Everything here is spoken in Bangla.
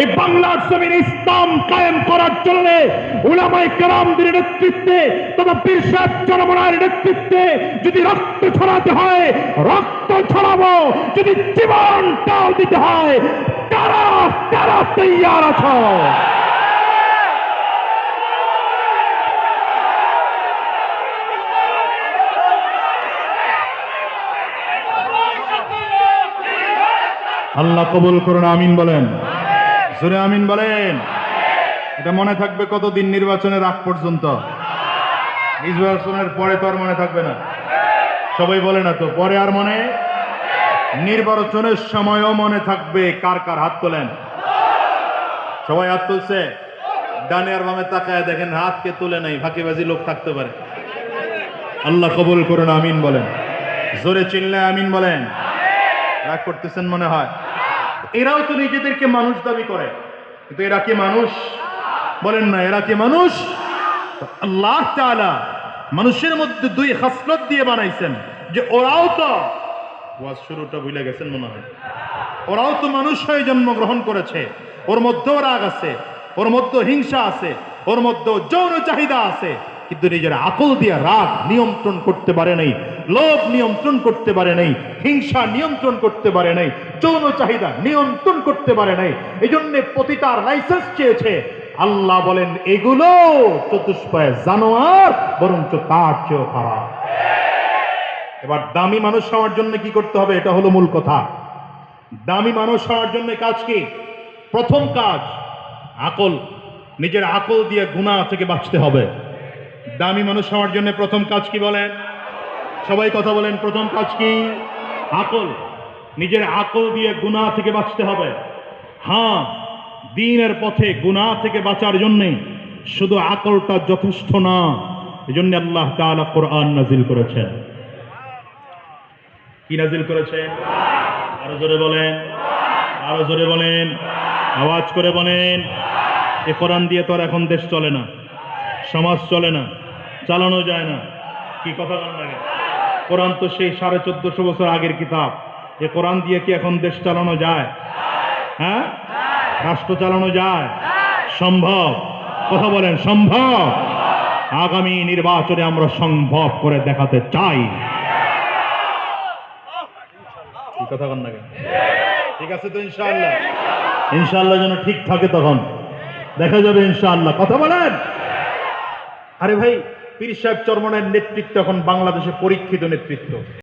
এই বাংলার জমিনে ইসলাম কায়েম করার জন্য উলামায়ে কেরামদের নেতৃত্বে তথা পীর সাহেব চরমনার নেতৃত্বে যদি রক্ত ছড়াতে হয় রক্ত ছড়াবো, যদি জীবনটাও দিতে হয় কারা কারা তৈয়ার আছো? আল্লাহ কবুল করুন, আমিন বলেন, জোরে আমিন বলেন। এটা মনে থাকবে কতদিন? নির্বাচনের আগ পর্যন্ত। নির্বাচনের পরে তো আর মনে থাকবে না। সবাই বলে না তো পরে আর মনে? নির্বাচনের সময়ও মনে থাকবে। কার কার হাত তোলেন? সবাই হাত তুলছে? ডানে আর বামে তাকায় দেখেন, হাতকে তুলে নাই, ফাঁকিবাজি লোক থাকতে পারে। আল্লাহ কবুল করুন, আমিন বলেন, জোরে চিল্লে আমিন বলেন। রাগ করতেছেন মনে হয়। এরাও তো নিজেদেরকে মানুষ দাবি করে, কিন্তু এরা কি মানুষ? বলেন না, এরা কি মানুষ? আল্লাহ তাআলা মানুষের মধ্যে দুই খাসলত দিয়ে বানাইছেন, যে ওরাও তো, ওয়াজ শুরুটা ভুলে গেছেন মনে হয়, ওরাও তো মানুষ হয়ে জন্মগ্রহণ করেছে। ওর মধ্যেও রাগ আছে, ওর মধ্যে হিংসা আছে, ওর মধ্যে যৌন চাহিদা আছে, কিন্তু নিজের আকল দিয়ে রাগ নিয়ন্ত্রণ করতে পারে নাই, লোভ নিয়ন্ত্রণ করতে পারে নাই, হিংসা নিয়ন্ত্রণ করতে পারে নাই, যৌন চাহিদা নিয়ন্ত্রণ করতে পারে নাই। এই জন্য পতিতার লাইসেন্স চেয়েছে। আল্লাহ বলেন এগুলো চতুষ্পয় জানোয়ার, বরঞ্চ তার চেয়েও খারাপ। এবার দামি মানুষ হওয়ার জন্য কি করতে হবে? এটা হলো মূল কথা। দামি মানুষ হওয়ার জন্য কাজ কি? প্রথম কাজ আকল। নিজের আকল দিয়ে গুনাহ থেকে বাঁচতে হবে। দামি মানুষ হওয়ার জন্য প্রথম কাজ কি বলেন? সবাই কথা বলেন, প্রথম কাজ কি? আকল। নিজের আকল দিয়ে গুনাহ থেকে বাঁচতে হবে। হ্যাঁ, দ্বীনের পথে গুনাহ থেকে বাঁচার জন্যে শুধু আকলটা যথেষ্ট না। এজন্য আল্লাহ তাআলা কোরআন নাজিল করেছেন। কি নাজিল করেছেন? আরো জোরে বলেন, আরো জোরে বলেন, আওয়াজ করে বলেন। এ কোরআন দিয়ে তো আর এখন দেশ চলে না, সমাজ চলে না, চালানো যায় না। কি কথা বলেন না? কোরআন তো সেই 1450 বছর আগের কিতাব। এ কোরআন দিয়ে কি এখন দেশ চালানো যায়? হ্যাঁ, রাষ্ট্র চালানো যায়? সম্ভব? কথা বলেন, সম্ভব। আগামী নির্বাচনে আমরা সম্ভব করে দেখাতে চাই। কি কথা বলেন না? ঠিক আছে তো ইনশাআল্লাহ? ইনশাআল্লাহ যেন ঠিক থাকে, তখন দেখা যাবে ইনশাআল্লাহ। কথা বলেন। আরে ভাই, পীর সাহেব চরমনার নেতৃত্ব এখন বাংলাদেশে পরীক্ষিত নেতৃত্ব।